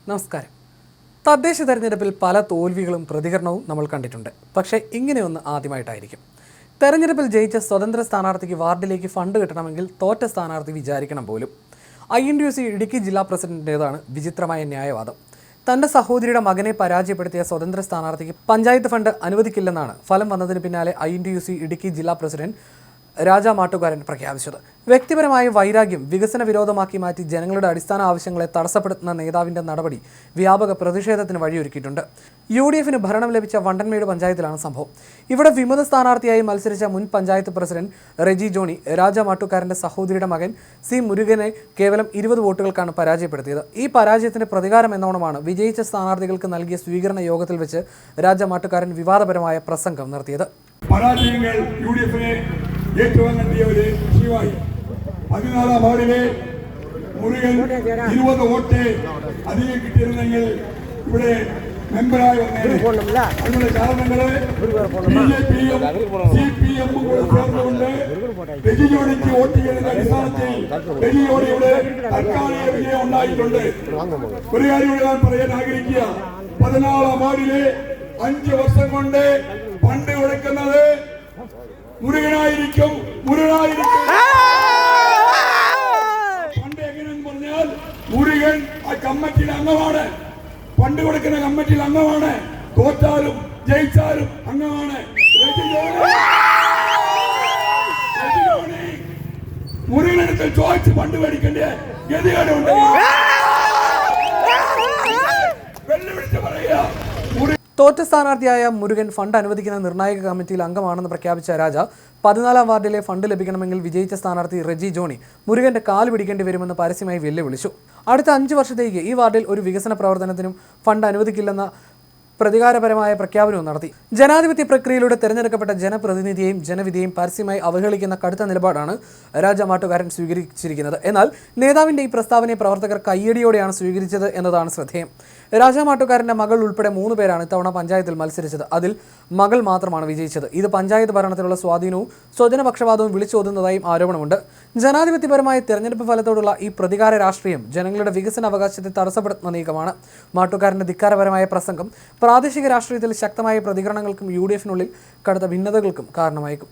നമസ്കാരം. തദ്ദേശ തെരഞ്ഞെടുപ്പിൽ പല തോൽവികളും പ്രതികരണവും നമ്മൾ കണ്ടിട്ടുണ്ട്. പക്ഷേ ഇങ്ങനെയൊന്ന് ആദ്യമായിട്ടായിരിക്കും. തെരഞ്ഞെടുപ്പിൽ ജയിച്ച സ്വതന്ത്ര സ്ഥാനാർത്ഥിക്ക് വാർഡിലേക്ക് ഫണ്ട് കിട്ടണമെങ്കിൽ തോറ്റ സ്ഥാനാർത്ഥി വിചാരിക്കണം പോലും. INTUC ഇടുക്കി ജില്ലാ പ്രസിഡന്റിൻ്റേതാണ് വിചിത്രമായ ന്യായവാദം. തൻ്റെ സഹോദരിയുടെ മകനെ പരാജയപ്പെടുത്തിയ സ്വതന്ത്ര സ്ഥാനാർത്ഥിക്ക് പഞ്ചായത്ത് ഫണ്ട് അനുവദിക്കില്ലെന്നാണ് ഫലം വന്നതിന് പിന്നാലെ INTUC ഇടുക്കി ജില്ലാ പ്രസിഡന്റ് രാജാ മാട്ടുകാരൻ പ്രഖ്യാപിച്ചത്. വ്യക്തിപരമായ വൈരാഗ്യം വികസന വിരോധമാക്കി മാറ്റി ജനങ്ങളുടെ അടിസ്ഥാന ആവശ്യങ്ങളെ തടസ്സപ്പെടുത്തുന്ന നേതാവിൻ്റെ നടപടി വ്യാപക പ്രതിഷേധത്തിന് വഴിയൊരുക്കിയിട്ടുണ്ട്. UDFന് ഭരണം ലഭിച്ച വണ്ടൻമേട് പഞ്ചായത്തിലാണ് സംഭവം. ഇവിടെ വിമത സ്ഥാനാർത്ഥിയായി മത്സരിച്ച മുൻ പഞ്ചായത്ത് പ്രസിഡന്റ് റെജി ജോണി രാജാ മാട്ടുകാരൻ്റെ സഹോദരിയുടെ മകൻ C മുരുകനെ കേവലം 20 വോട്ടുകൾക്കാണ് പരാജയപ്പെടുത്തിയത്. ഈ പരാജയത്തിന്റെ പ്രതികാരം എന്നോണമാണ് വിജയിച്ച സ്ഥാനാർത്ഥികൾക്ക് നൽകിയ സ്വീകരണ യോഗത്തിൽ വെച്ച് രാജാ മാട്ടുകാരൻ വിവാദപരമായ പ്രസംഗം നടത്തിയത്. പരാജയങ്ങൾ UDFനെ ഏറ്റുവാങ്ങേണ്ടിയ ഒരു വിഷയമായി. 14-ാം വാർഡിലെ മുരുകൻ 20 വോട്ട് അധികം കിട്ടിയിരുന്നെങ്കിൽ ഇവിടെ മെമ്പറായി വന്നേനെ. അതിനുള്ള കാരണങ്ങള് BJPയും CPM കൂടെ ചേർന്നുകൊണ്ട് രജിജോണിക്ക് വോട്ട് ചെയ്തതിന്റെ അടിസ്ഥാനത്തിൽ രജിജോണിയുടെ താൽക്കാലിക വിജയം ഉണ്ടായിട്ടുണ്ട്. ഒരു കാര്യം ഞാൻ പറയാൻ ആഗ്രഹിക്കുക, 14-ാം വാർഡിലെ 5 വർഷം കൊണ്ട് ഫണ്ട് കൊടുക്കുന്നത് മുരുകനായിരിക്കും. ഫണ്ട് എങ്ങനെയെന്ന് പറഞ്ഞാൽ മുരുകൻ ആ കമ്മിറ്റിയിൽ അംഗമാണ്, ഫണ്ട് കൊടുക്കുന്ന കമ്മിറ്റിയിൽ അംഗമാണ്, തോറ്റാലും ജയിച്ചാലും അംഗമാണ്. മുരുകനടുത്ത് ചോദിച്ച് ഫണ്ട് മേടിക്കേണ്ട ഗതികേടുണ്ട്. വെല്ലുവിളിച്ച് പറയുക. തോറ്റ സ്ഥാനാർത്ഥിയായ മുരുകൻ ഫണ്ട് അനുവദിക്കുന്ന നിർണായക കമ്മിറ്റിയിൽ അംഗമാണെന്ന് പ്രഖ്യാപിച്ച രാജ 14-ാം വാർഡിലെ ഫണ്ട് ലഭിക്കണമെങ്കിൽ വിജയിച്ച സ്ഥാനാർത്ഥി റെജി ജോണി മുരുകന്റെ കാല് പിടിക്കേണ്ടി വരുമെന്ന് പരസ്യമായി വെല്ലുവിളിച്ചു. അടുത്ത 5 വർഷത്തേക്ക് ഈ വാർഡിൽ ഒരു വികസന പ്രവർത്തനത്തിനും ഫണ്ട് അനുവദിക്കില്ലെന്ന പ്രതികാരപരമായ പ്രഖ്യാപനവും നടത്തി. ജനാധിപത്യ പ്രക്രിയയിലൂടെ തെരഞ്ഞെടുക്കപ്പെട്ട ജനപ്രതിനിധിയെയും ജനവിധിയെയും പരസ്യമായി അവഹേളിക്കുന്ന കടുത്ത നിലപാടാണ് രാജാ മാട്ടുകാരൻ സ്വീകരിച്ചിരിക്കുന്നത്. എന്നാൽ നേതാവിന്റെ ഈ പ്രസ്താവനയെ പ്രവർത്തകർ കയ്യടിയോടെയാണ് സ്വീകരിച്ചത് എന്നതാണ് ശ്രദ്ധേയം. രാജാ മാട്ടുകാരന്റെ മകൾ ഉൾപ്പെടെ 3 പേരാണ് ഇത്തവണ പഞ്ചായത്തിൽ മത്സരിച്ചത്. അതിൽ മകൾ മാത്രമാണ് വിജയിച്ചത്. ഇത് പഞ്ചായത്ത് ഭരണത്തിലുള്ള സ്വാധീനവും സ്വജനപക്ഷപാതവും വിളിച്ചോതുന്നതായും ആരോപണമുണ്ട്. ജനാധിപത്യപരമായ തെരഞ്ഞെടുപ്പ് ഫലത്തോടുള്ള ഈ പ്രതികാര രാഷ്ട്രീയം ജനങ്ങളുടെ വികസന അവകാശത്തെ തടസ്സപ്പെടുത്തുന്ന നീക്കമാണ്. മാട്ടുകാരന്റെ ധിക്കാരപരമായ പ്രസംഗം പ്രാദേശിക രാഷ്ട്രീയത്തിൽ ശക്തമായ പ്രതികരണങ്ങൾക്കും UDFനുള്ളിൽ കടുത്ത ഭിന്നതകൾക്കും കാരണമായേക്കും.